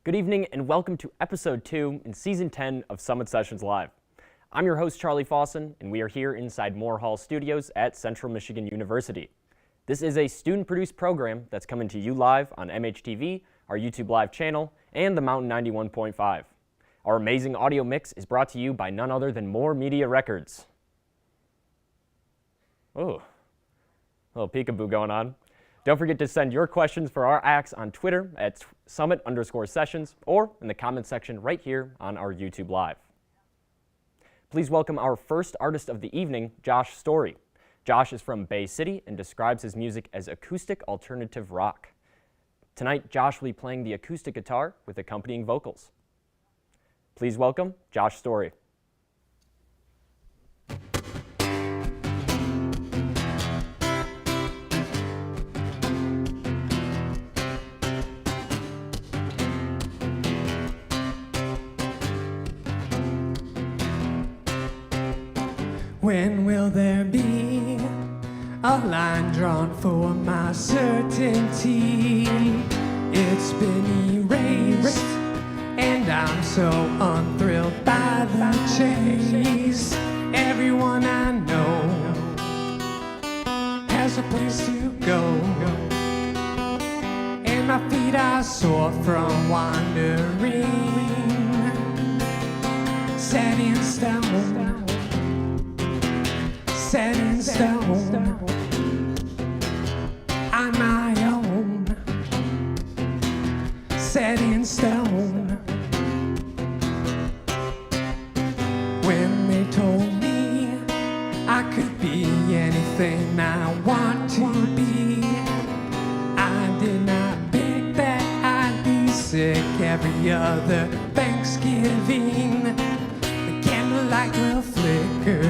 Good evening and welcome to episode 2 in season 10 of Summit Sessions Live. I'm your host Charlie Fawson and we are here inside Moore Hall Studios at Central Michigan University. This is a student-produced program that's coming to you live on MHTV, our YouTube Live channel, and the Mountain 91.5. Our amazing audio mix is brought to you by none other than More Media Records. Oh, a little peekaboo going on. Don't forget to send your questions for our acts on Twitter at @Summit_Sessions or in the comments section right here on our YouTube Live. Please welcome our first artist of the evening, Josh Story. Josh is from Bay City and describes his music as acoustic alternative rock. Tonight, Josh will be playing the acoustic guitar with accompanying vocals. Please welcome Josh Story. When will there be a line drawn for my certainty? It's been erased, and I'm so unthrilled by the chase. Everyone I know has a place to go, and my feet are sore from wandering. Set in stone, set in stone, on my own, set in stone. When they told me I could be anything I want to be, I did not think that I'd be sick every other Thanksgiving. The candlelight will flicker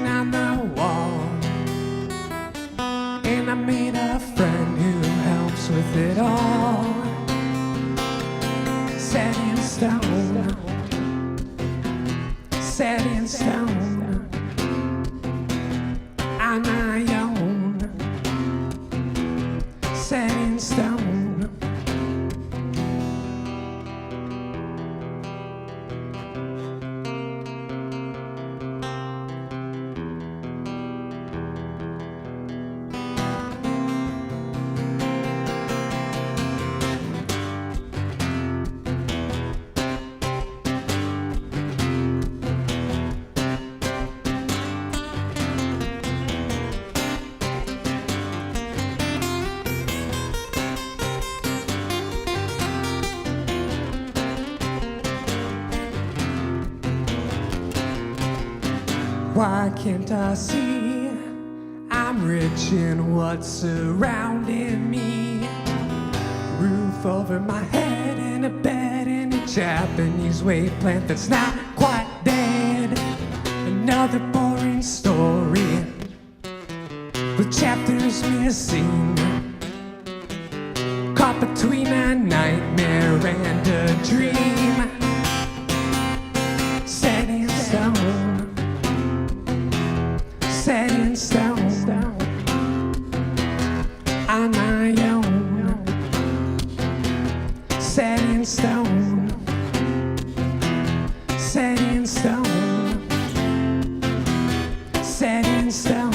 on the wall, and I made a friend who helps with it all. Set in stone, set in stone, on my own, set in stone. Why can't I see I'm rich in what's surrounding me? Roof over my head and a bed and a Japanese wave plant that's not quite dead. Another boring story with chapters missing, caught between a nightmare and a dream. Set in stone, set in stone, on my own, set in stone, set in stone, set in stone,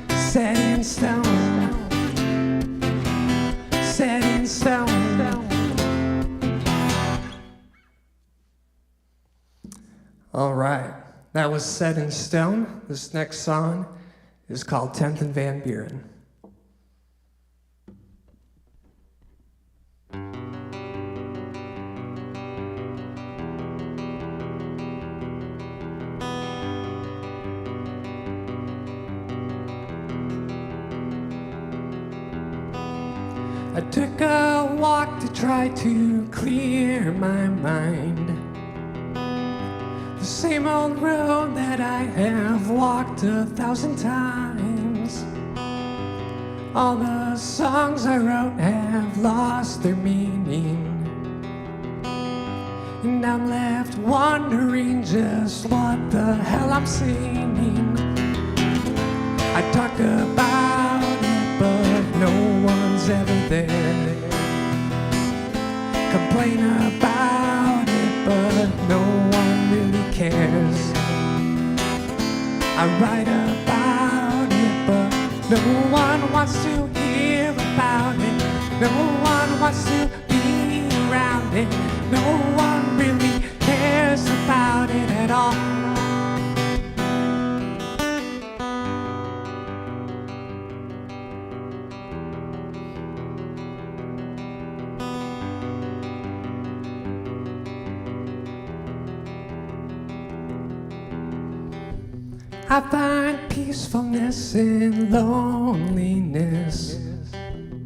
set in stone, set in stone. All right. That was Set in Stone. This next song is called 10th and Van Buren. I took a walk to try to clear my mind. The same old road that I have walked 1,000 times. All the songs I wrote have lost their meaning, and I'm left wondering just what the hell I'm singing. I talk about it, but no one's one's ever there. Complain about it, but no one really cares. I write about it, but no one wants to hear about it. No one wants to be around it. No one really cares about it at all. I find peacefulness in loneliness,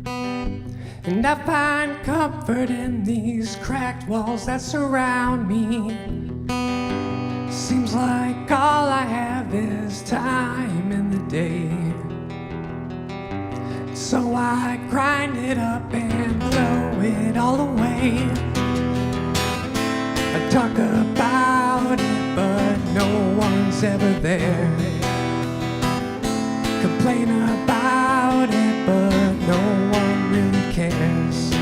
and I find comfort in these cracked walls that surround me. Seems like all I have is time in the day, so I grind it up and throw it all away. I talk about it, but no one's ever there. Complain about it, but no one really cares.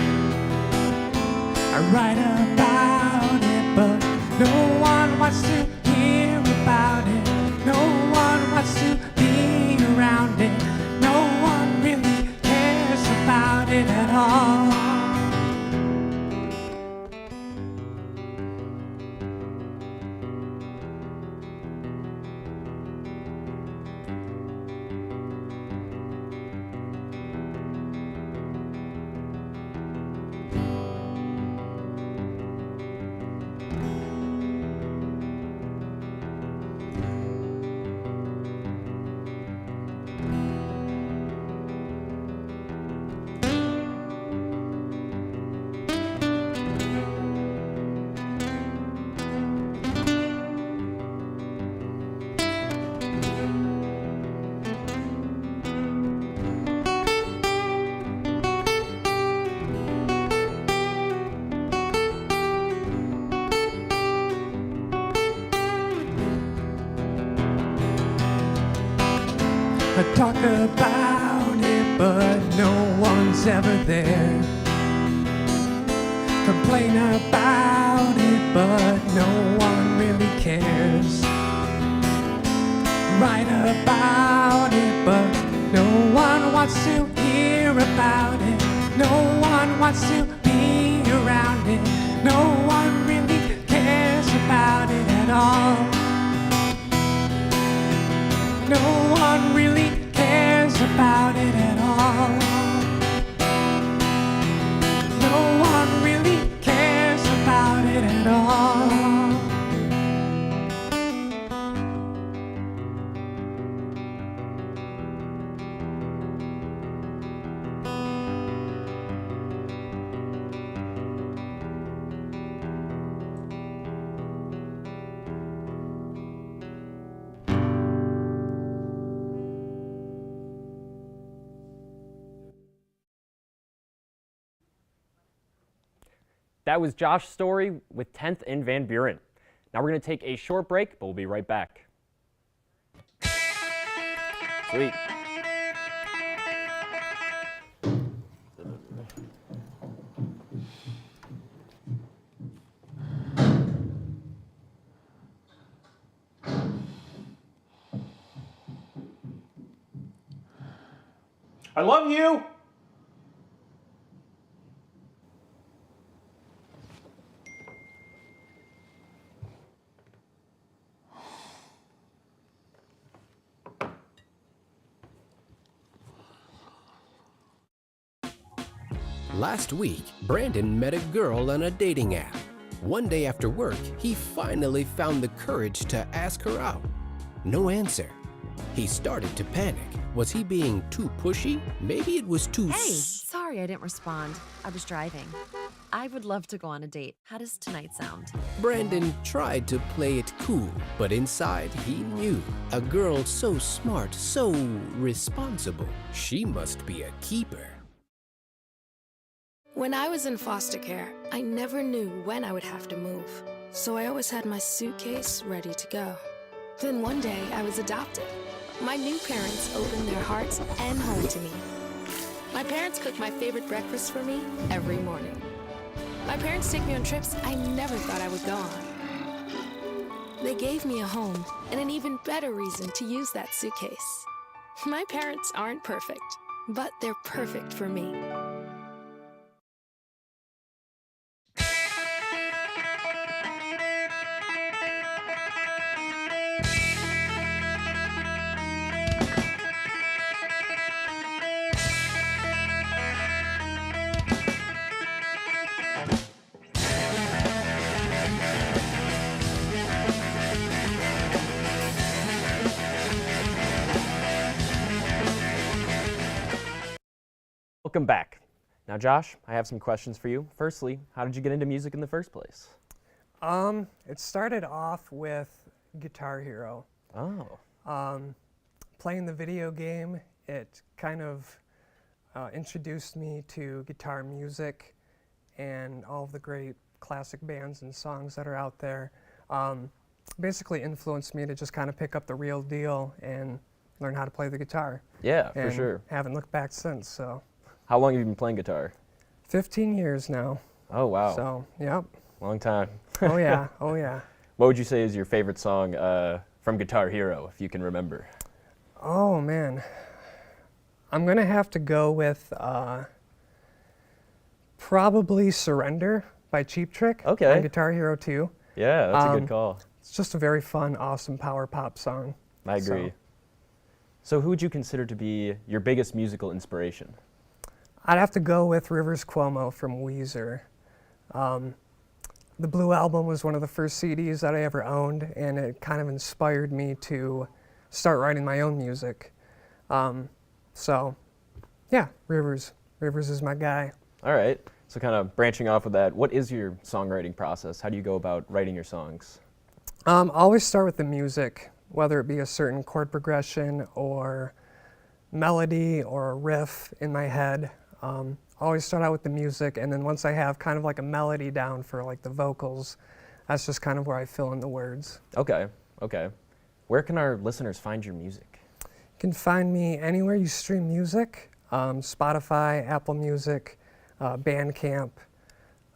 I write about it, but no one wants to hear about it. No one wants to be around it. No one really cares about it at all. I talk about it, but no one's ever there. Complain about it, but no one really cares. Write about it, but no one wants to hear about it. No one wants to be around it. No one really cares about it at all. No one really cares about it at all. No one really cares about it at all. That was Josh's story with 10th in Van Buren. Now we're going to take a short break, but we'll be right back. Sweet. I love you! Last week, Brandon met a girl on a dating app. One day after work, he finally found the courage to ask her out. No answer. He started to panic. Was he being too pushy? Maybe it was too Hey, sorry I didn't respond. I was driving. I would love to go on a date. How does tonight sound? Brandon tried to play it cool, but inside he knew. A girl so smart, so responsible. She must be a keeper. When I was in foster care, I never knew when I would have to move, so I always had my suitcase ready to go. Then one day, I was adopted. My new parents opened their hearts and home to me. My parents cook my favorite breakfast for me every morning. My parents take me on trips I never thought I would go on. They gave me a home and an even better reason to use that suitcase. My parents aren't perfect, but they're perfect for me. Welcome back. Now, Josh, I have some questions for you. Firstly, how did you get into music in the first place? It started off with Guitar Hero. Oh. Playing the video game, it kind of introduced me to guitar music and all of the great classic bands and songs that are out there. Basically influenced me to just kind of pick up the real deal and learn how to play the guitar. Yeah, for And sure. haven't looked back since, so. How long have you been playing guitar? 15 years now. Oh, wow. So, yep. Long time. Oh yeah, oh yeah. What would you say is your favorite song from Guitar Hero, if you can remember? Oh man. I'm gonna have to go with probably Surrender by Cheap Trick Okay. on Guitar Hero 2. Yeah, that's a good call. It's just a very fun, awesome power pop song. I agree. So who would you consider to be your biggest musical inspiration? I'd have to go with Rivers Cuomo from Weezer. The Blue Album was one of the first CDs that I ever owned, and it kind of inspired me to start writing my own music. So, yeah, Rivers. Rivers is my guy. All right. So kind of branching off of that, what is your songwriting process? How do you go about writing your songs? Always start with the music, whether it be a certain chord progression or melody or a riff in my head. Always start out with the music, and then once I have kind of like a melody down for like the vocals, that's just kind of where I fill in the words. Okay, okay. Where can our listeners find your music? You can find me anywhere you stream music, Spotify, Apple Music, Bandcamp.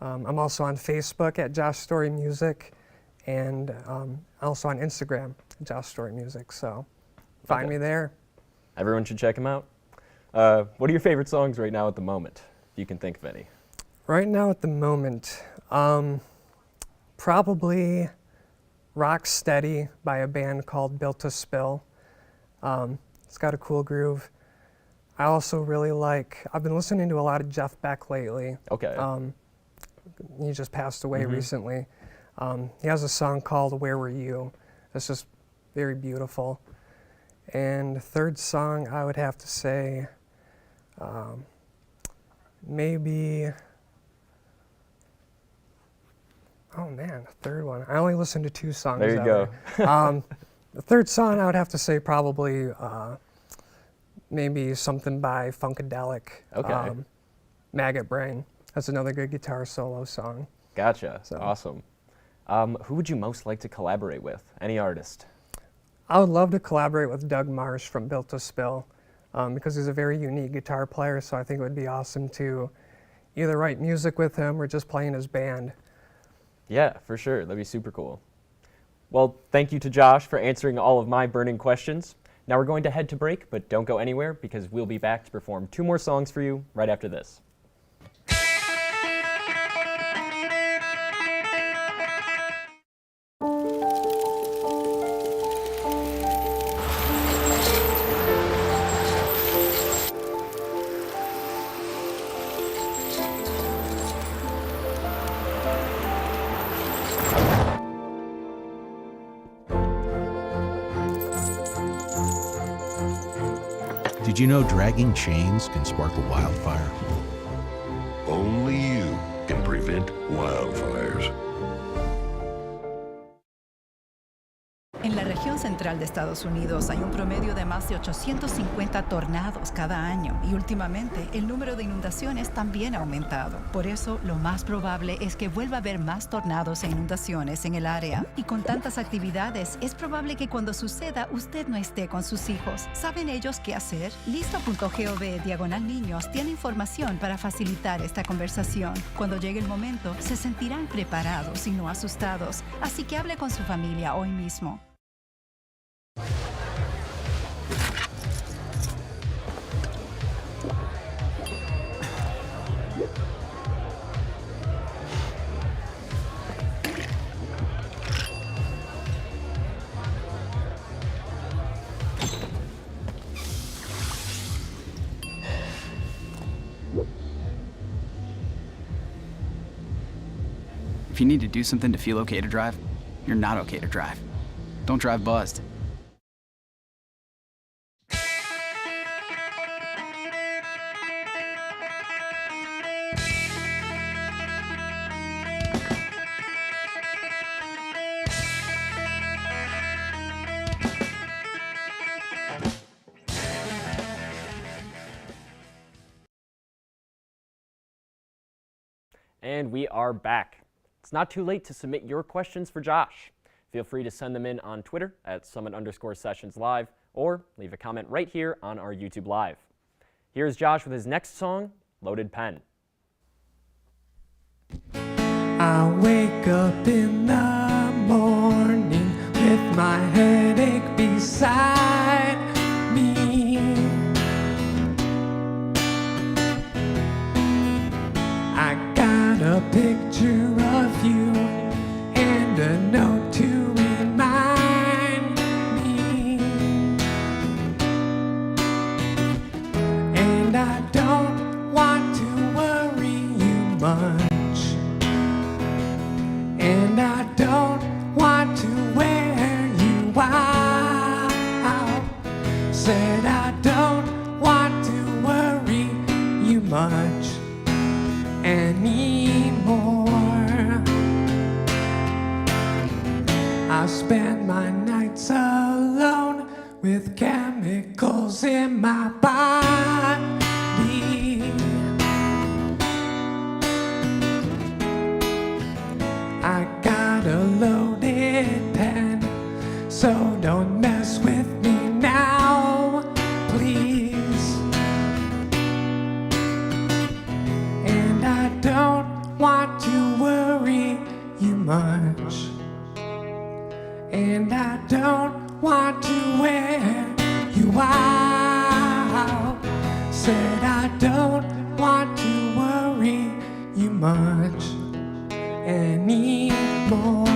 I'm also on Facebook at Josh Story Music, and also on Instagram, Josh Story Music. So find me there. Everyone should check him out. What are your favorite songs right now at the moment, if you can think of any? Right now at the moment, probably Rock Steady by a band called Built to Spill. It's got a cool groove. I also really like, I've been listening to a lot of Jeff Beck lately. Okay. He just passed away recently. He has a song called Where Were You? It's just very beautiful. And the third song, I would have to say, maybe, oh man, the third one. I only listened to 2 songs. There you go. The third song, I would have to say probably maybe something by Funkadelic. Okay. Maggot Brain. That's another good guitar solo song. Gotcha. So. Awesome. Who would you most like to collaborate with? Any artist? I would love to collaborate with Doug Marsh from Built to Spill because he's a very unique guitar player, so I think it would be awesome to either write music with him or just play in his band. Yeah, for sure. That'd be super cool. Well, thank you to Josh for answering all of my burning questions. Now we're going to head to break, but don't go anywhere because we'll be back to perform 2 more songs for you right after this. Did you know dragging chains can spark a wildfire? Only you can prevent wildfires. En la región central central de Estados Unidos hay un promedio de más de 850 tornados cada año y últimamente el número de inundaciones también ha aumentado. Por eso, lo más probable es que vuelva a haber más tornados e inundaciones en el área. Y con tantas actividades, es probable que cuando suceda usted no esté con sus hijos. ¿Saben ellos qué hacer? Listo.gov/niños tiene información para facilitar esta conversación. Cuando llegue el momento, se sentirán preparados y no asustados. Así que hable con su familia hoy mismo. If you need to do something to feel okay to drive, you're not okay to drive. Don't drive buzzed. And we are back. It's not too late to submit your questions for Josh. Feel free to send them in on Twitter at @Summit_SessionsLive or leave a comment right here on our YouTube Live. Here's Josh with his next song, Loaded Pen. I wake up in the morning with my headache beside me. I got a picture of you and a note to remind me. And I don't want to worry you much. And I don't want to wear you out. Said I don't want to worry you much anymore. I spend my nights alone with chemicals in my body. I got a loaded pen, so don't mess with me now, please. And I don't want to worry you much. And I don't want to wear you out. Said I don't want to worry you much anymore.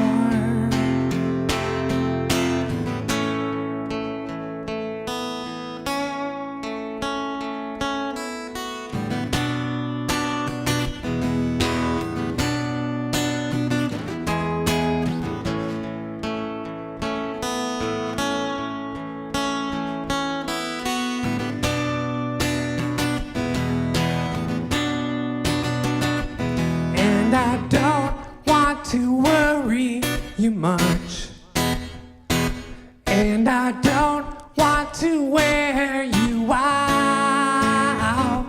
And I don't want to worry you much. And I don't want to wear you out.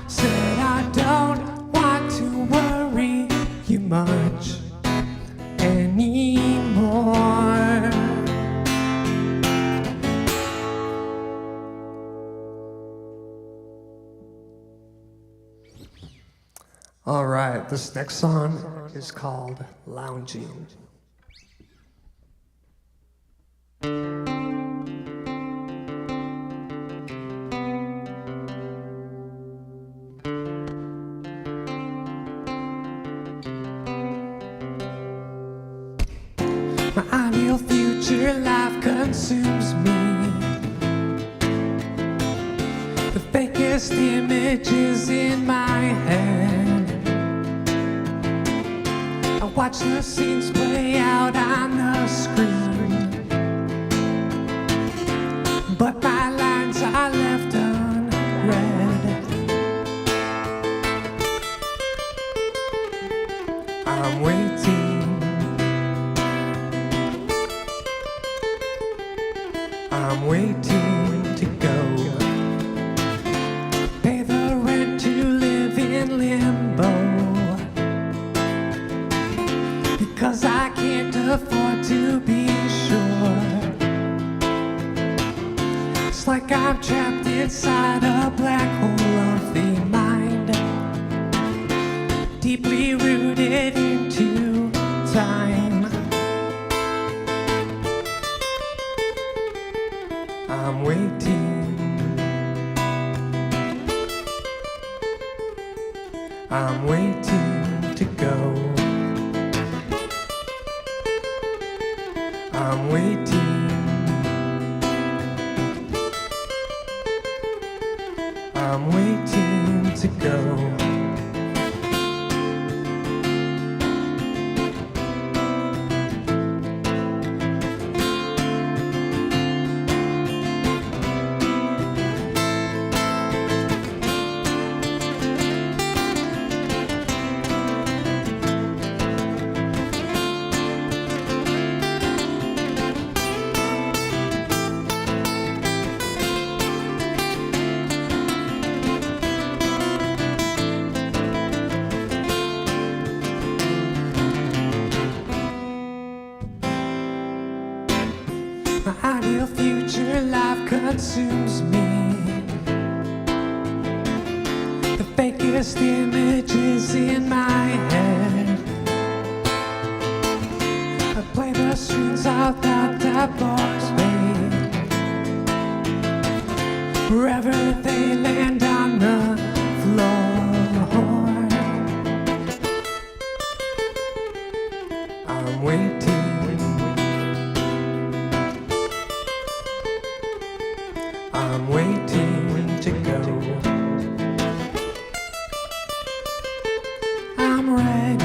Said I don't want to worry you much anymore. All right, this next song is called Lounging. My ideal future life consumes me. The fakest images in my head. I watch the scenes play out on the screen, but my lines are left unread. I'm waiting. I'm waiting to go. Pay the rent to live in limbo. Because I can't afford to be sure. It's like I'm trapped inside a black hole of the mind, deeply rooted into time. I'm waiting. I'm waiting to go. I'm waiting. I'm waiting to go. My ideal future life consumes me. The fakest images in my head. I play the strings out that bars me. Wherever they land on the floor. I'm waiting. I'm waiting to go. I'm ready.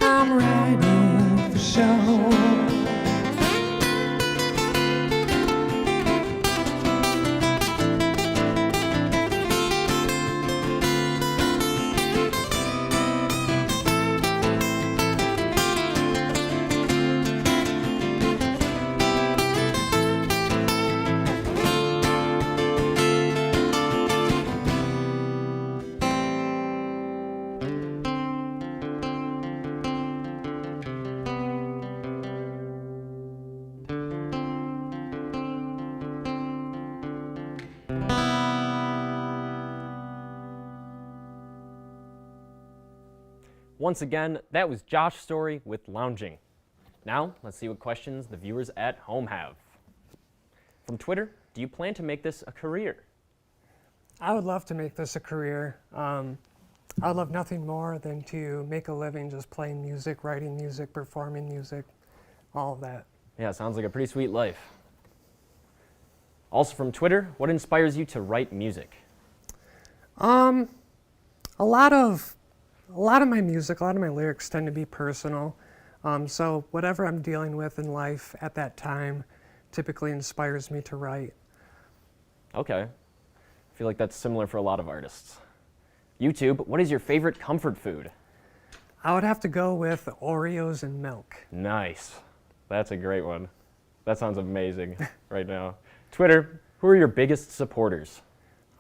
I'm ready for show. Once again, that was Josh's story with lounging. Now, let's see what questions the viewers at home have. From Twitter, do you plan to make this a career? I would love to make this a career. I would love nothing more than to make a living just playing music, writing music, performing music, all of that. Yeah, sounds like a pretty sweet life. Also from Twitter, what inspires you to write music? A lot of my music, a lot of my lyrics tend to be personal. So whatever I'm dealing with in life at that time typically inspires me to write. Okay. I feel like that's similar for a lot of artists. YouTube, what is your favorite comfort food? I would have to go with Oreos and milk. Nice. That's a great one. That sounds amazing right now. Twitter, who are your biggest supporters?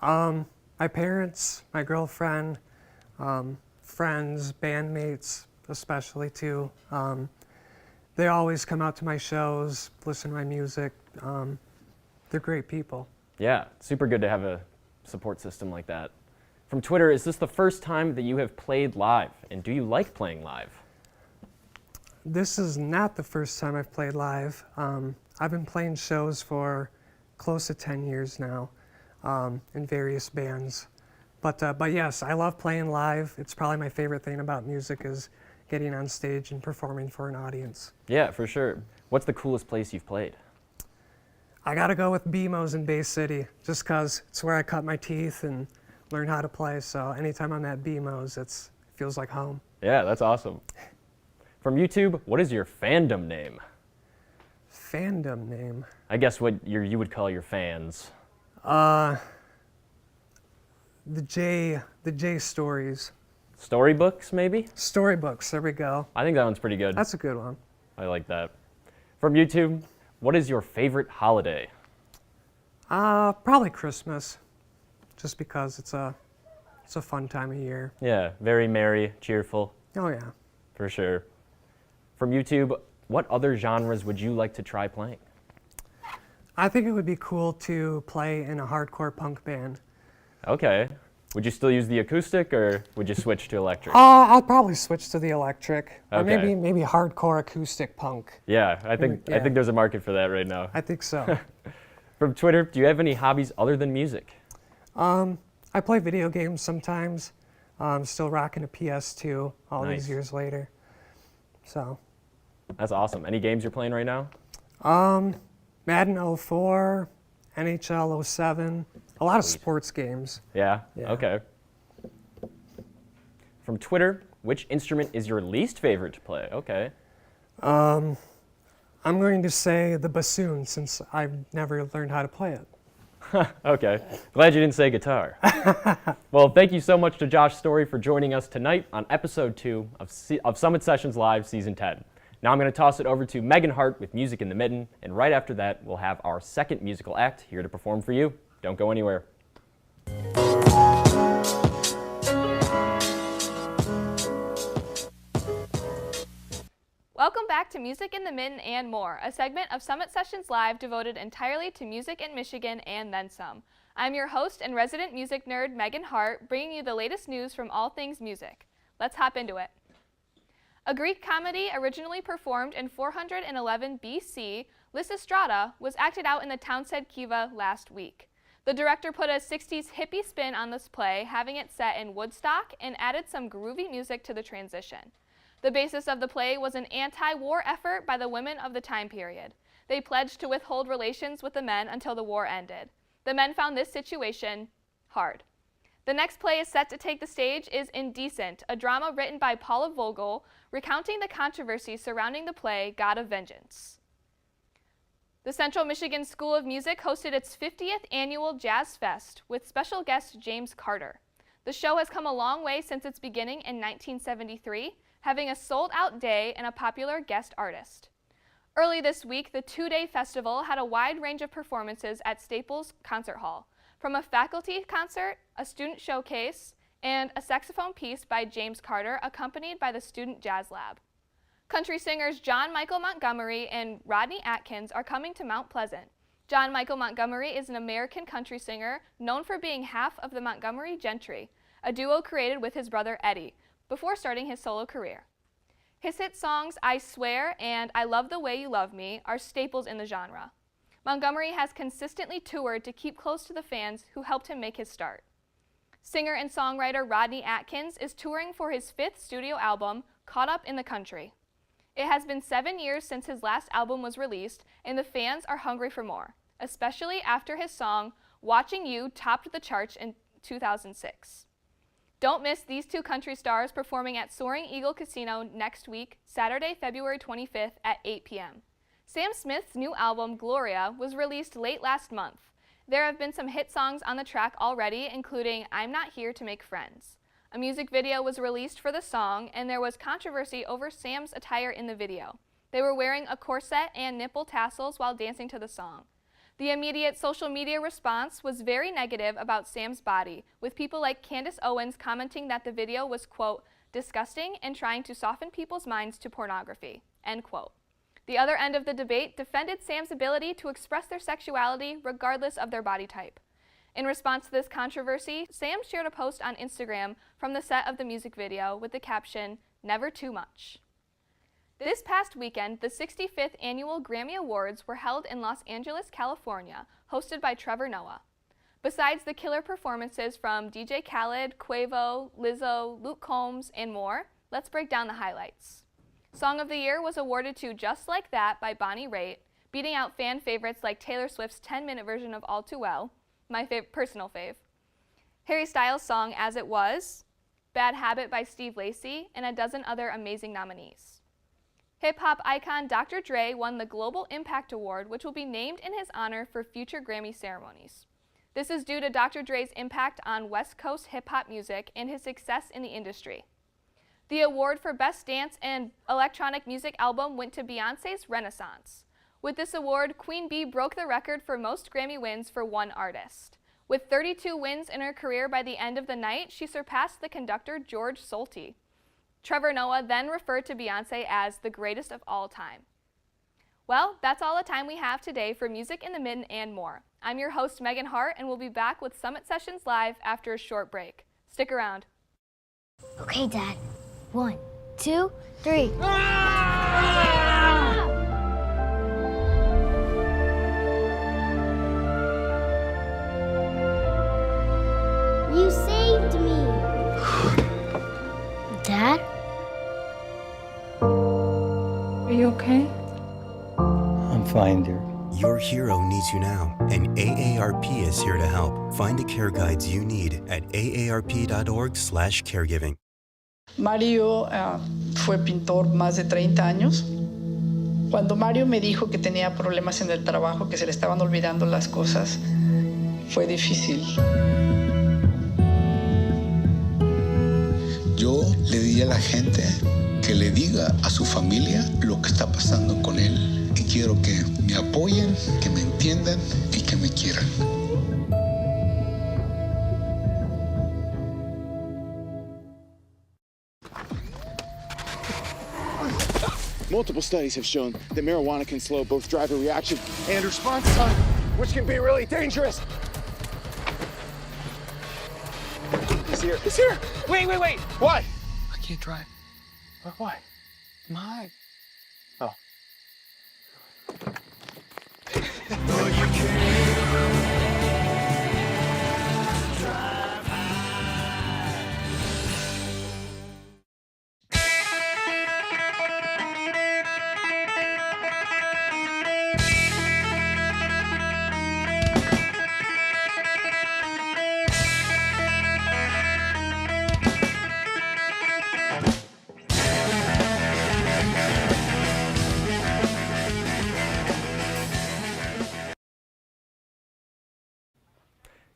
My parents, my girlfriend, friends, bandmates especially too. They always come out to my shows, listen to my music. They're great people. Yeah, super good to have a support system like that. From Twitter, is this the first time that you have played live? And do you like playing live? This is not the first time I've played live. I've been playing shows for close to 10 years now in various bands. But yes, I love playing live. It's probably my favorite thing about music is getting on stage and performing for an audience. Yeah, for sure. What's the coolest place you've played? I gotta go with BMO's in Bay City, just cause it's where I cut my teeth and learn how to play. So anytime I'm at BMO's, it feels like home. Yeah, that's awesome. From YouTube, what is your fandom name? Fandom name? I guess what you would call your fans. The J Stories. Storybooks, maybe? Storybooks, there we go. I think that one's pretty good. That's a good one. I like that. From YouTube, what is your favorite holiday? Probably Christmas, just because it's a fun time of year. Yeah, very merry, cheerful. Oh yeah. For sure. From YouTube, what other genres would you like to try playing? I think it would be cool to play in a hardcore punk band. Okay. Would you still use the acoustic, or would you switch to electric? I'll probably switch to the electric, or Okay. maybe hardcore acoustic punk. Yeah, I think there's a market for that right now. I think so. From Twitter, do you have any hobbies other than music? I play video games sometimes. I'm still rocking a PS2 all Nice. these years later. So. That's awesome. Any games you're playing right now? Madden 04, NHL 07, a lot of sports games. Yeah? Yeah. Okay. From Twitter, which instrument is your least favorite to play? Okay. I'm going to say the bassoon, since I've never learned how to play it. Okay. Glad you didn't say guitar. Well, thank you so much to Josh Story for joining us tonight on episode 2 of Summit Sessions Live Season 10. Now I'm going to toss it over to Megan Hart with Music in the Mitten, and right after that, we'll have our second musical act here to perform for you. Don't go anywhere. Welcome back to Music in the Mitten and More, a segment of Summit Sessions Live devoted entirely to music in Michigan and then some. I'm your host and resident music nerd, Megan Hart, bringing you the latest news from all things music. Let's hop into it. A Greek comedy originally performed in 411 BC, Lysistrata, was acted out in the town said Kiva last week. The director put a 60s hippie spin on this play, having it set in Woodstock, and added some groovy music to the transition. The basis of the play was an anti-war effort by the women of the time period. They pledged to withhold relations with the men until the war ended. The men found this situation hard. The next play is set to take the stage is Indecent, a drama written by Paula Vogel, recounting the controversy surrounding the play God of Vengeance. The Central Michigan School of Music hosted its 50th annual Jazz Fest with special guest James Carter. The show has come a long way since its beginning in 1973, having a sold-out day and a popular guest artist. Early this week, the two-day festival had a wide range of performances at Staples Concert Hall, from a faculty concert, a student showcase, and a saxophone piece by James Carter, accompanied by the Student Jazz Lab. Country singers John Michael Montgomery and Rodney Atkins are coming to Mount Pleasant. John Michael Montgomery is an American country singer known for being half of the Montgomery Gentry, a duo created with his brother Eddie, before starting his solo career. His hit songs I Swear and I Love the Way You Love Me are staples in the genre. Montgomery has consistently toured to keep close to the fans who helped him make his start. Singer and songwriter Rodney Atkins is touring for his 5th studio album, Caught Up in the Country. It has been 7 years since his last album was released, and the fans are hungry for more, especially after his song, Watching You, topped the charts in 2006. Don't miss these two country stars performing at Soaring Eagle Casino next week, Saturday, February 25th at 8 p.m. Sam Smith's new album, Gloria, was released late last month. There have been some hit songs on the track already, including I'm Not Here to Make Friends. A music video was released for the song, and there was controversy over Sam's attire in the video. They were wearing a corset and nipple tassels while dancing to the song. The immediate social media response was very negative about Sam's body, with people like Candace Owens commenting that the video was, quote, disgusting and trying to soften people's minds to pornography, end quote. The other end of the debate defended Sam's ability to express their sexuality regardless of their body type. In response to this controversy, Sam shared a post on Instagram from the set of the music video with the caption, Never Too Much. This past weekend, the 65th Annual Grammy Awards were held in Los Angeles, California, hosted by Trevor Noah. Besides the killer performances from DJ Khaled, Quavo, Lizzo, Luke Combs, and more, let's break down the highlights. Song of the Year was awarded to Just Like That by Bonnie Raitt, beating out fan favorites like Taylor Swift's 10-minute version of All Too Well, my personal fave, Harry Styles' song As It Was, Bad Habit by Steve Lacy, and a dozen other amazing nominees. Hip-hop icon Dr. Dre won the Global Impact Award, which will be named in his honor for future Grammy ceremonies. This is due to Dr. Dre's impact on West Coast hip-hop music and his success in the industry. The award for Best Dance and Electronic Music Album went to Beyoncé's Renaissance. With this award, Queen Bee broke the record for most Grammy wins for one artist. With 32 wins in her career by the end of the night, she surpassed the conductor George Solti. Trevor Noah then referred to Beyoncé as the greatest of all time. Well, that's all the time we have today for Music in the Mitten and more. I'm your host, Megan Hart, and we'll be back with Summit Sessions Live after a short break. Stick around. Okay, Dad. 1, 2, 3. You saved me. Dad? Are you okay? I'm fine, dear. Your hero needs you now, and AARP is here to help. Find the care guides you need at aarp.org/caregiving. Mario fue pintor más de 30 años. Cuando Mario me dijo que tenía problemas en el trabajo, que se le estaban olvidando las cosas, fue difícil. Yo le diría a la gente que le diga a su familia lo que está pasando con él. Y quiero que me apoyen, que me entiendan y que me quieran. Multiple studies have shown that marijuana can slow both driver reaction and response time, which can be really dangerous. He's here. He's here. Wait. What? I can't drive. Why? My. Oh.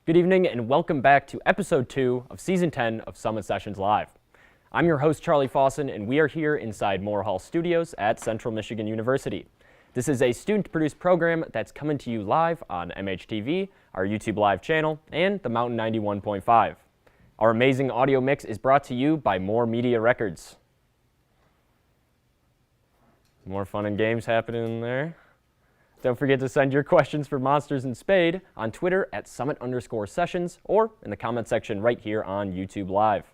Good evening and welcome back to episode 2 of season 10 of Summit Sessions Live. I'm your host Charlie Fawson and we are here inside Moore Hall Studios at Central Michigan University. This is a student-produced program that's coming to you live on MHTV, our YouTube Live channel, and the Mountain 91.5. Our amazing audio mix is brought to you by Moore Media Records. More fun and games happening there. Don't forget to send your questions for Monsters in Spade on Twitter at @Summit_Sessions or in the comment section right here on YouTube Live.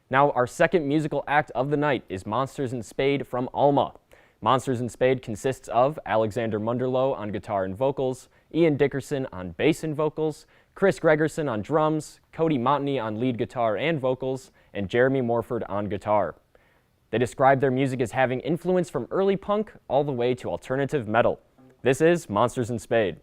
Now, our second musical act of the night is Monsters in Spade from Alma. Monsters in Spade consists of Alexander Munderloh on guitar and vocals, Ian Dickerson on bass and vocals, Chris Gregerson on drums, Cody Montney on lead guitar and vocals, and Jeremy Morford on guitar. They describe their music as having influence from early punk all the way to alternative metal. This is Monsters in Spade.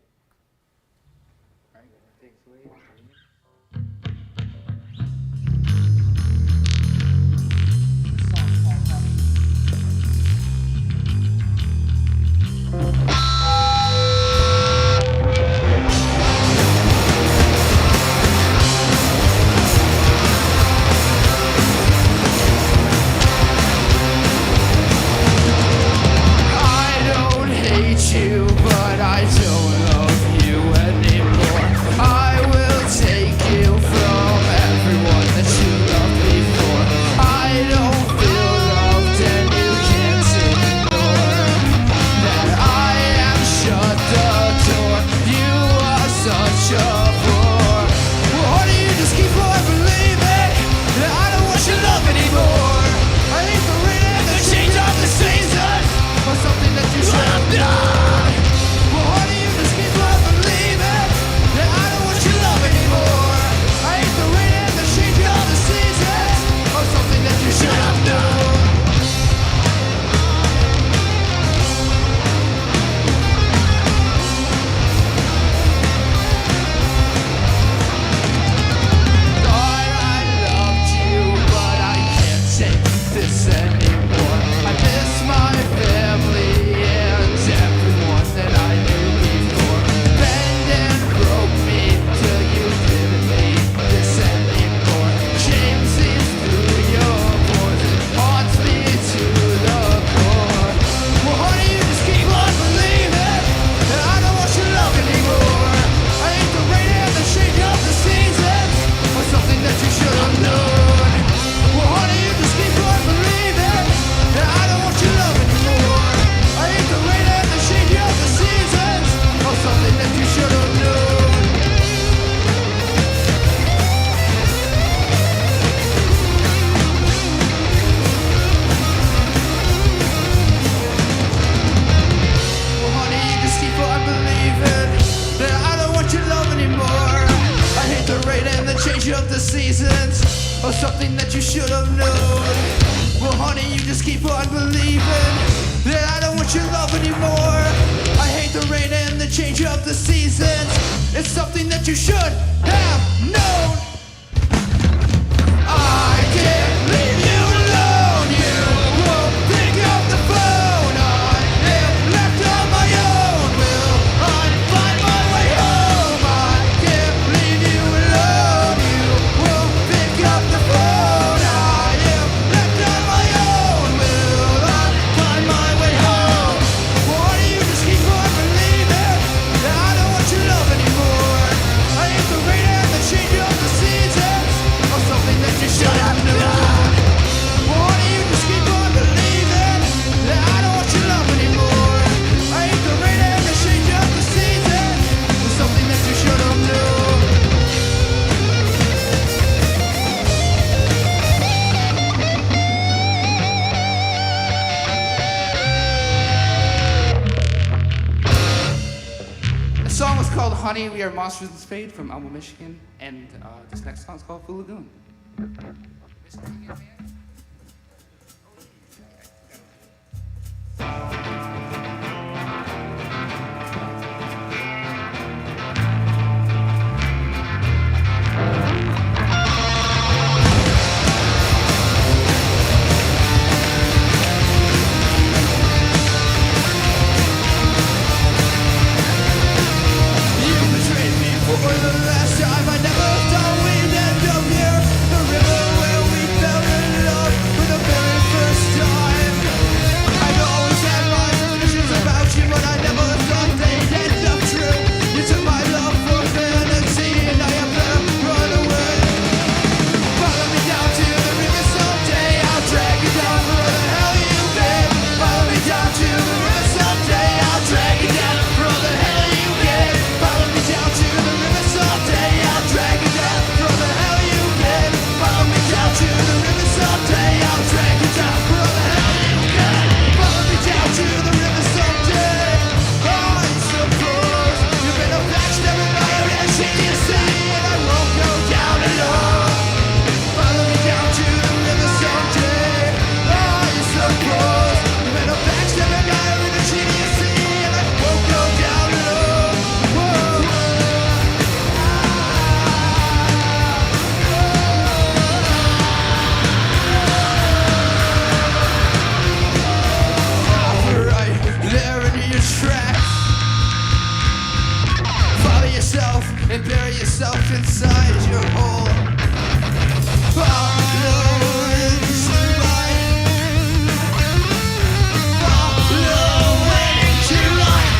You, but I don't know. something that you should have known. Well, honey, you just keep on believing that I don't want your love anymore. I hate the rain and the change of the seasons. It's something that you should have known. I can't leave you alone. You won't pick up the phone. I am left on my own. Will I find my way home? I can't leave you alone. You won't pick up the phone. I am left on my own. Will I find my way home? Why do you just keep on believing that I don't want your love anymore? I hate the rain and the change of the seasons. Or something that you should have known. Why do you just keep on believing that I don't want your love anymore? I hate the rain and the change of the seasons. Or something that you should have known. The song was called Honey, We Are Monsters in Spade from Elmo, Michigan. And this next song is called Fool Lagoon. You betrayed me for the last time. I never thought we'd end up here. The river where we fell in love for the very first time. I've always had my suspicions about you, but I never thought they'd end up true. You took my love for fantasy, and I have to run away. Follow me down to the river someday. I'll drag you down where the hell you've been. Follow me down to the river someday. I'll drag you down where the hell you get. Follow me down to the river someday. I'll drag you down where the hell you get. Follow me down to the river someday. I'll drag you down where the hell you get. Follow me down to the river someday. I suppose you've been a backstabbing liar and a genius, and I won't go down alone. Follow me down to the river someday. I suppose you've been a backstabbing liar and a genius, and I won't go down alone. Whoa. Right there in your tracks. Follow yourself and bury yourself inside your hole. Follow into life. Follow into life.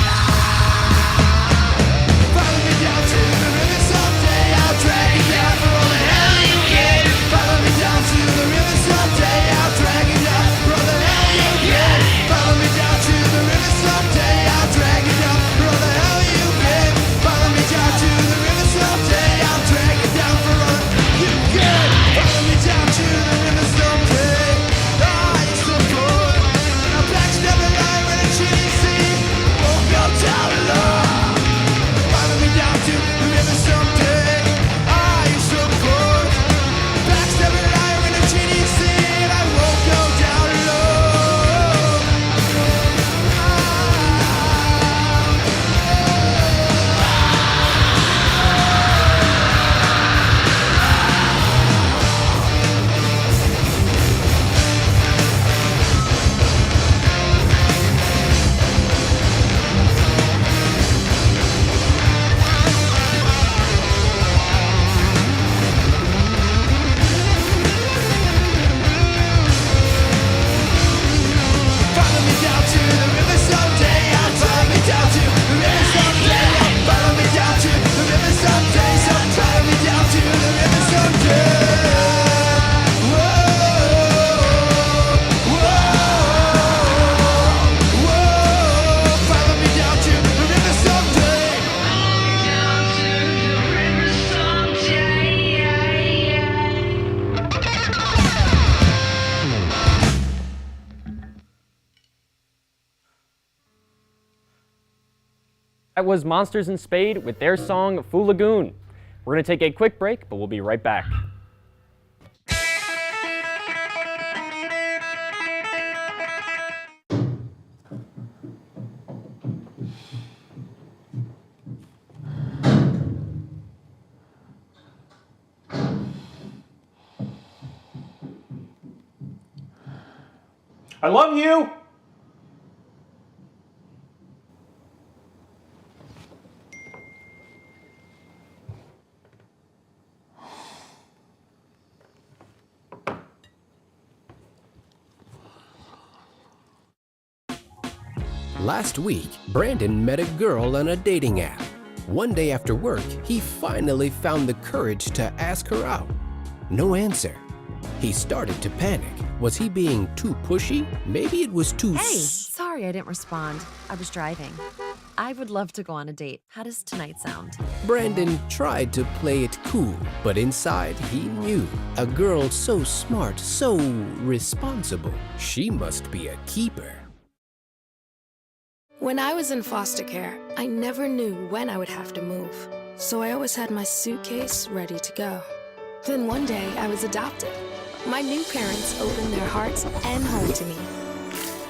Follow me down to the river someday. I'll drag you down for all the hell you get. Follow me down to the river someday. I'll drag you down for all the hell you get. Follow me down to the river someday. I'll drag you down for all the hell you get. Follow me down to the river someday. I'll drag you down for all you get. Follow me down to the river someday. I support a backstabbing liar and a cheating sea. Won't go down alone. Follow me down to the river someday. I support a backstabbing liar and a cheating sea, and I won't go down alone. Follow me down to the river someday. Follow me down to the river someday. Follow me down to the river someday. Follow me down to the river someday. Whoa, whoa, whoa. Follow me down to the river someday. Down to the river someday. That was Monsters in Spade with their song Fool Lagoon. We're going to take a quick break, but we'll be right back. I love you! Last week, Brandon met a girl on a dating app. One day after work, he finally found the courage to ask her out. No answer. He started to panic. Was he being too pushy? Maybe it was too Hey, sorry I didn't respond. I was driving. I would love to go on a date. How does tonight sound? Brandon tried to play it cool, but inside he knew. A girl so smart, so responsible. She must be a keeper. When I was in foster care, I never knew when I would have to move. So I always had my suitcase ready to go. Then one day I was adopted. My new parents opened their hearts and home to me.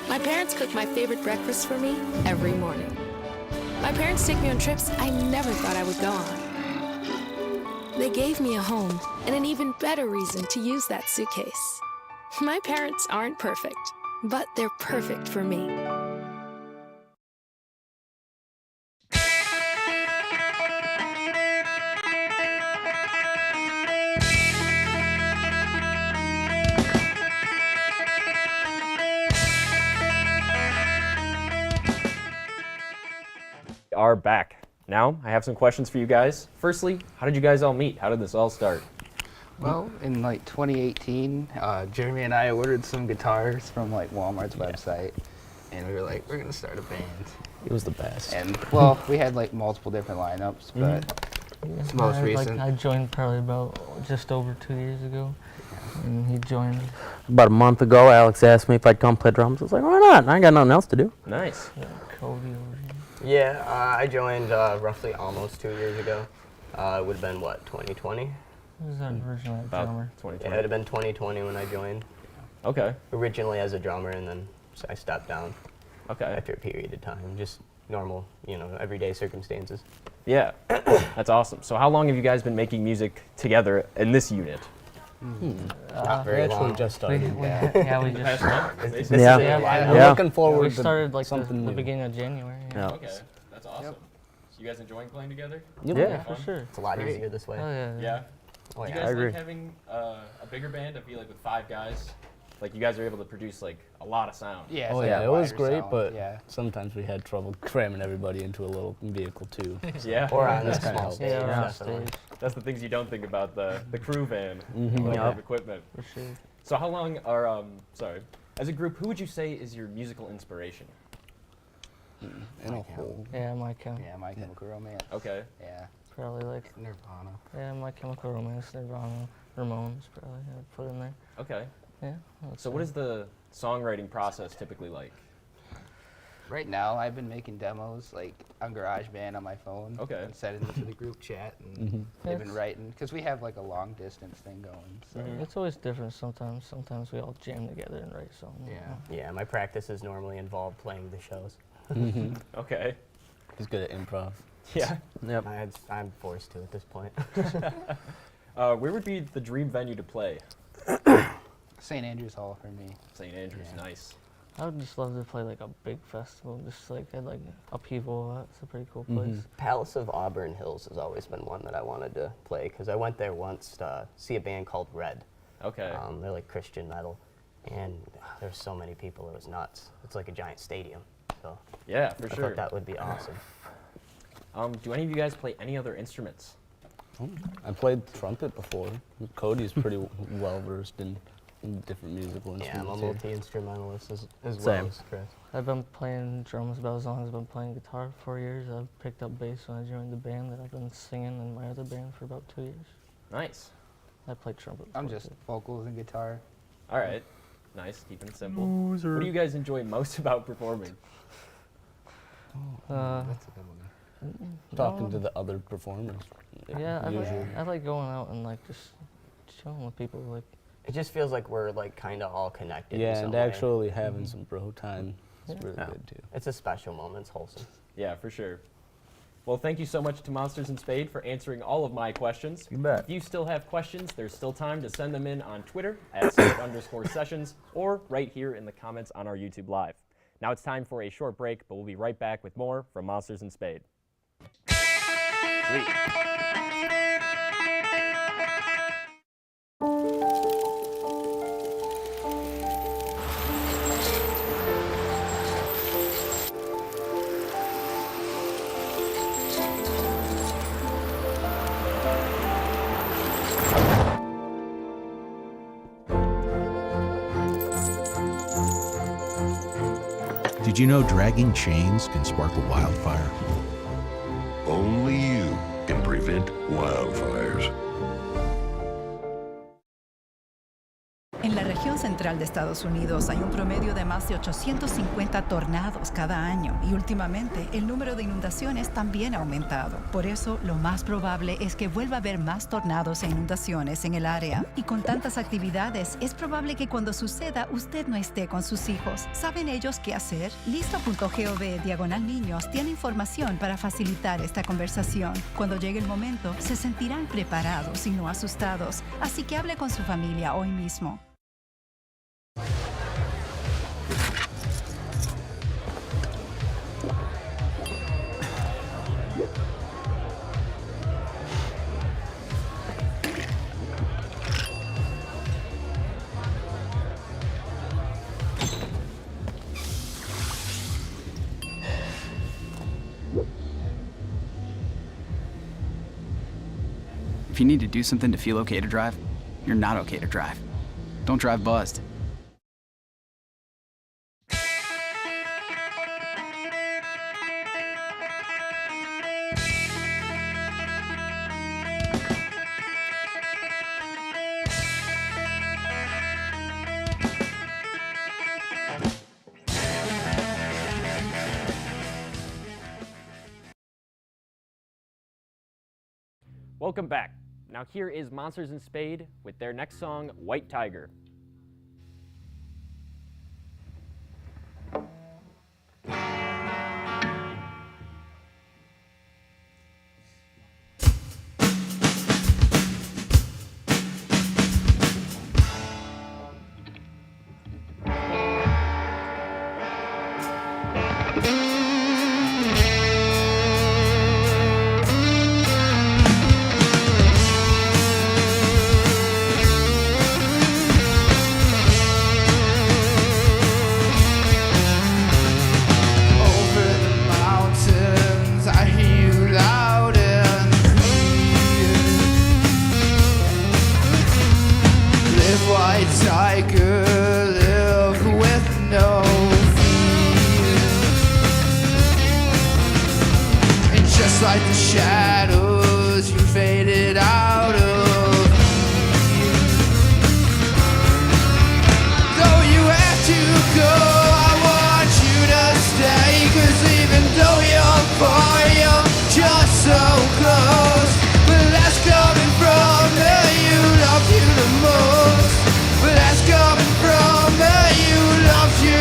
My parents cook my favorite breakfast for me every morning. My parents take me on trips I never thought I would go on. They gave me a home and an even better reason to use that suitcase. My parents aren't perfect, but they're perfect for me. Are back. Now, I have some questions for you guys. Firstly, how did you guys all meet? How did this all start? Well, in like 2018, Jeremy and I ordered some guitars from like Walmart's website, and we were like, we're gonna start a band. It was the best. And well, we had like multiple different lineups, but most recent. I joined probably about just over 2 years ago, and he joined. About a month ago, Alex asked me if I'd come play drums. I was like, why not? I ain't got nothing else to do. Nice. Cody over here. Yeah, I joined roughly almost 2 years ago. It would have been, what, 2020? Was that originally a drummer? 2020. Yeah, it would have been 2020 when I joined. Okay. Originally as a drummer, and then I stepped down. Okay. After a period of time, just normal, everyday circumstances. Yeah, that's awesome. So how long have you guys been making music together in this unit? Not very long. Just started. We just. Yeah. Looking forward We to started like something the new. beginning of January. Yeah. Okay, that's awesome. So you guys enjoying playing together? Yeah, for sure. It's a lot easier this way. Oh yeah. Yeah. Oh, Do you yeah. guys I agree. like having a bigger band? I feel like with 5 guys, like you guys are able to produce like a lot of sound. Yeah. Oh it's yeah, like it was wider great, sound. but yeah. sometimes we had trouble cramming everybody into a little vehicle too. Yeah. Or on That's a kinda small helpful. stage. Yeah, on definitely. stage. That's the things you don't think about the crew van Mhm. of equipment. For sure. So how long are as a group, who would you say is your musical inspiration? In a whole. Yeah, My Chemical. Yeah, My Chemical Romance. Okay. Yeah. Probably like Nirvana. Yeah, My Chemical Romance, Nirvana, Ramones. Probably I'd put in there. Okay. Yeah. So what is the songwriting process typically like? Right now, I've been making demos like on GarageBand on my phone. Okay. And sending them to the group chat, and they've been writing because we have like a long distance thing going. So. It's always different sometimes. Sometimes we all jam together and write something. Yeah. Yeah, my practices normally involve playing the shows. Okay. He's good at improv. Yeah. Yep. I'm forced to at this point. Where would be the dream venue to play? St. Andrews Hall for me. St. Andrews, nice. I would just love to play like a big festival, just like at like Upheaval. That's a pretty cool place. Palace of Auburn Hills has always been one that I wanted to play because I went there once to see a band called Red. Okay. They're like Christian metal, and there's so many people. It was nuts. It's like a giant stadium. So Yeah, for I sure. thought that would be awesome. Do any of you guys play any other instruments? I played trumpet before. Cody's pretty well versed in different musical Yeah, I'm a instruments. here. multi-instrumentalist as well Same. as Chris. I've been playing drums about as long as I've been playing guitar. 4 years. I've picked up bass when I joined the band that I've been singing in my other band for about 2 years. Nice. I played trumpet. I'm before, just too. vocals and guitar. All right. Nice, keeping it simple. What do you guys enjoy most about performing? That's a good one. Talking to the other performers. Yeah, usually. I like going out and like just chilling with people. Like It just feels like we're like kind of all connected. in Yeah, some and way. actually having some bro time is really Yeah. good too. It's a special moment. It's wholesome. Yeah, for sure. Well, thank you so much to Monsters in Spade for answering all of my questions. You bet. If you still have questions, there's still time to send them in on Twitter at @Summit_Sessions or right here in the comments on our YouTube Live. Now it's time for a short break, but we'll be right back with more from Monsters in Spade. Sweet. Did you know dragging chains can spark a wildfire? Only you can prevent wildfires. En la región central de Estados Unidos hay un promedio de más de 850 tornados cada año y últimamente el número de inundaciones también ha aumentado. Por eso, lo más probable es que vuelva a haber más tornados e inundaciones en el área. Y con tantas actividades, es probable que cuando suceda usted no esté con sus hijos. ¿Saben ellos qué hacer? Listo.gov/niños tiene información para facilitar esta conversación. Cuando llegue el momento, se sentirán preparados y no asustados. Así que hable con su familia hoy mismo. If you need to do something to feel okay to drive, you're not okay to drive. Don't drive buzzed. Welcome back. Now here is Monsters in Spade with their next song, White Tiger. Like the shadows you faded out of here. Though you have to go, I want you to stay. 'Cause even though you're far, you're just so close. But that's coming from the you loved you the most. But that's coming from the you loved you.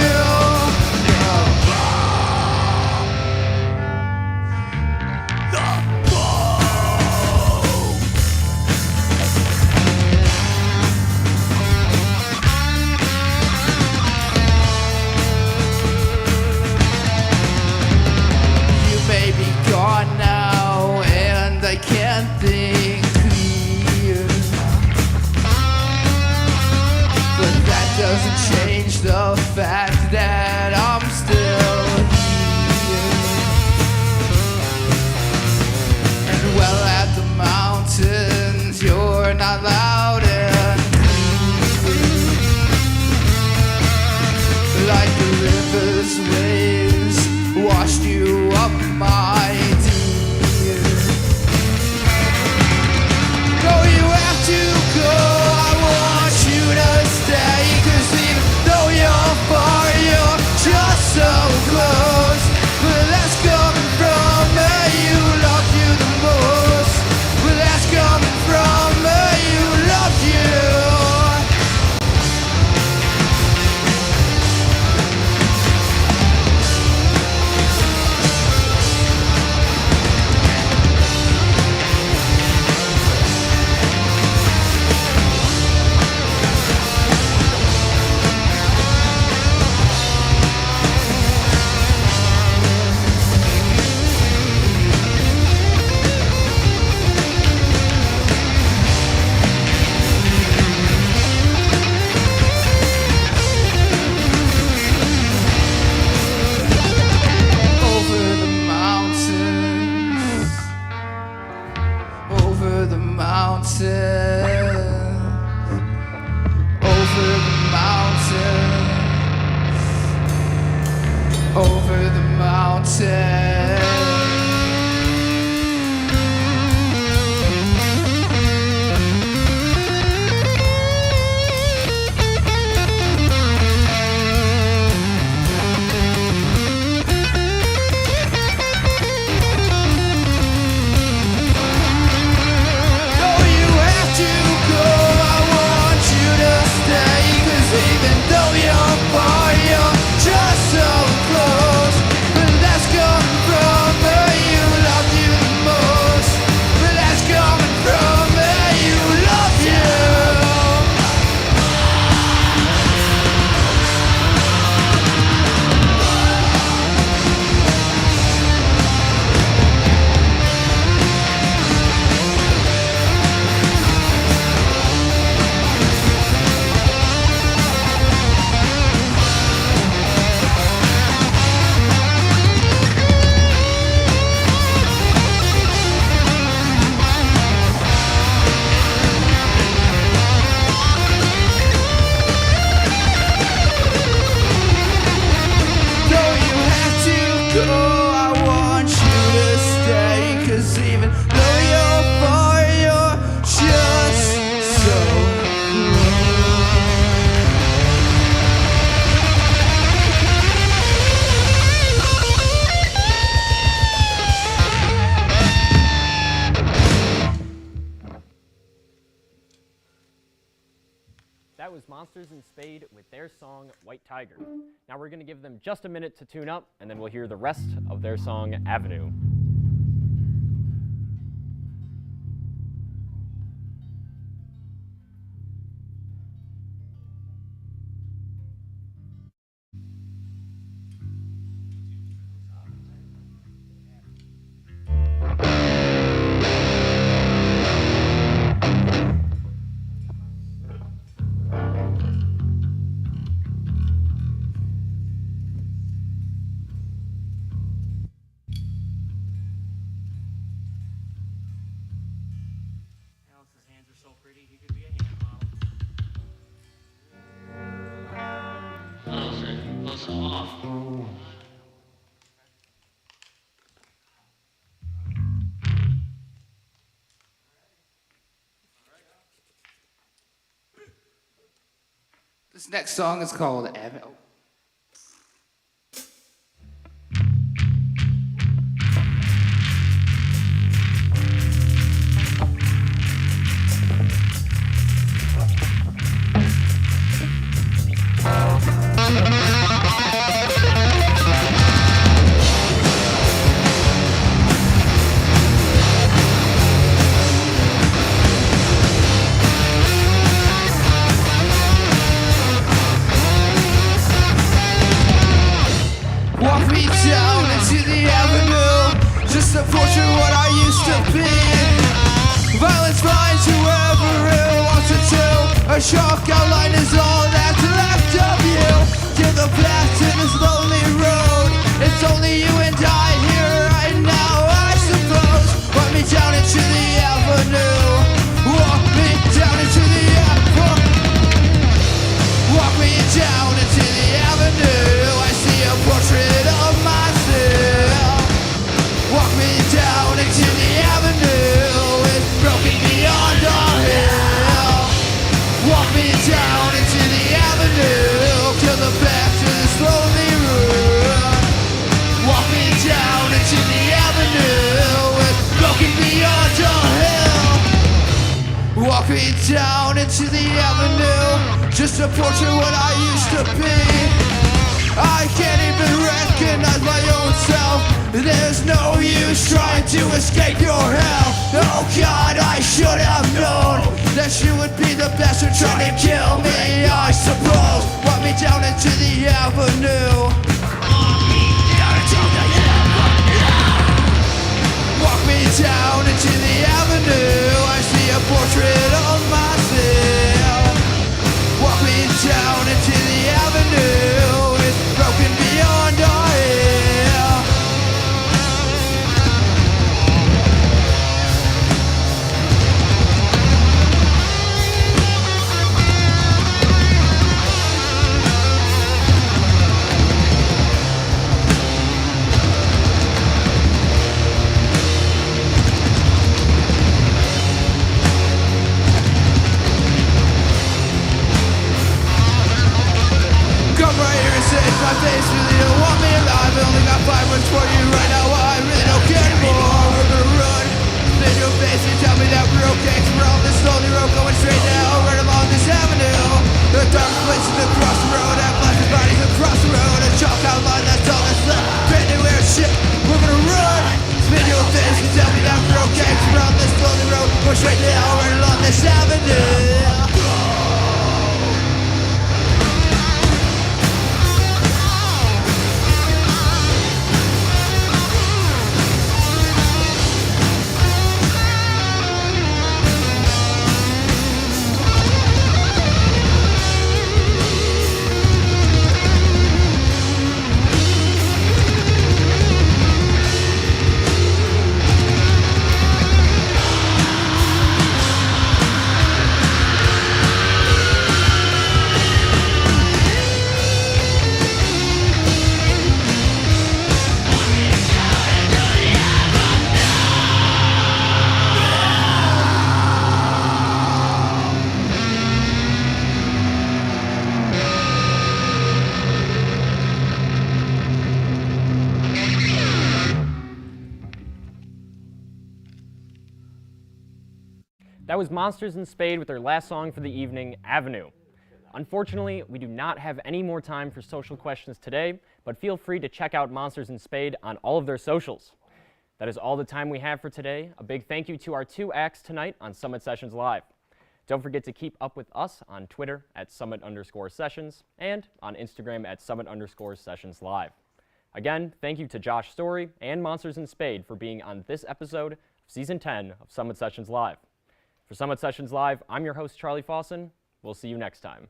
Now and I can't think clear, but that doesn't change the fact that I'm still here. And well, at the mountains you're not loud and clear, like the river's waves washed you up, my dear. Though you have to go, I want you to stay. 'Cause even though you're far, you're just so close. But that's coming from me, you love you the most. But that's coming from me, you love you. over the mountain. Even though you're far, you're just so close. But that's coming from where you loved you the most. But that's coming from where you loved you. Even though you're far, you're just so That was Monsters in Spade with their song White Tiger. Now we're going to give them just a minute to tune up, and then we'll hear the rest of their song Avenue. This next song is called Avenue. Walk me down into the avenue, just a portrait of what I used to be. Violence lines whoever it wants it to. A chalk outline is all that's left of you. Give the path to this lonely road. It's only you and I here right now, I suppose. Walk me down into the avenue. Walk me down into the avenue. Walk me down into the avenue. I see a portrait of myself. Walk me down into the avenue. It's broken beyond all hell. Walk me down into the avenue. Kill the path to this lonely road. Walk me down into the avenue. It's broken beyond all hell. Walk me down into the avenue. Just a portrait of what I used to be. I can't even recognize my own self. There's no use trying to escape your hell. Oh God, I should have known that you would be the bastard trying to kill me, I suppose. Walk me down into the avenue. Walk me down into the avenue. Walk me down into the avenue. I see a portrait of myself. Walk me down into the avenue. It's broken beyond all hell. it's for you right now, I really don't care anymore. We're gonna run, spin your face and tell me that we're okay. 'Cause we're on this lonely road going straight now, right along this avenue. The dark places across the road, have blasted bodies across the road. A chalk outline, that's all that's left. Brand new air shit, we're gonna run, spin your face and tell me that we're okay. 'Cause we're on this lonely road going straight now, right along this avenue. That was Monsters in Spade with their last song for the evening, Avenue. Unfortunately, we do not have any more time for social questions today, but feel free to check out Monsters in Spade on all of their socials. That is all the time we have for today. A big thank you to our 2 acts tonight on Summit Sessions Live. Don't forget to keep up with us on Twitter at @Summit_Sessions and on Instagram at Summit_Sessions Live. Again, thank you to Josh Story and Monsters in Spade for being on this episode of Season 10 of Summit Sessions Live. For Summit Sessions Live, I'm your host, Charlie Fawson. We'll see you next time.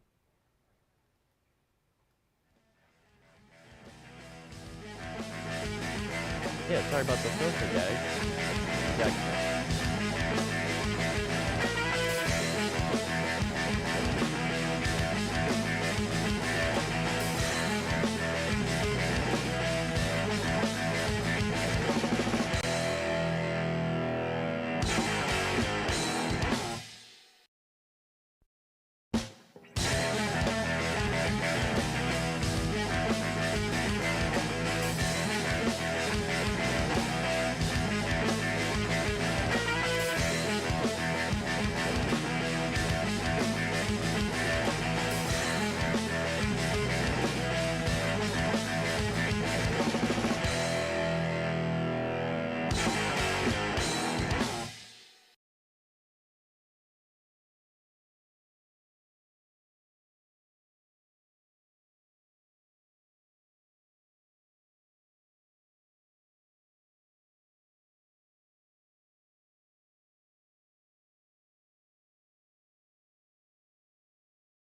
Yeah, sorry about the filter, guys. Yeah.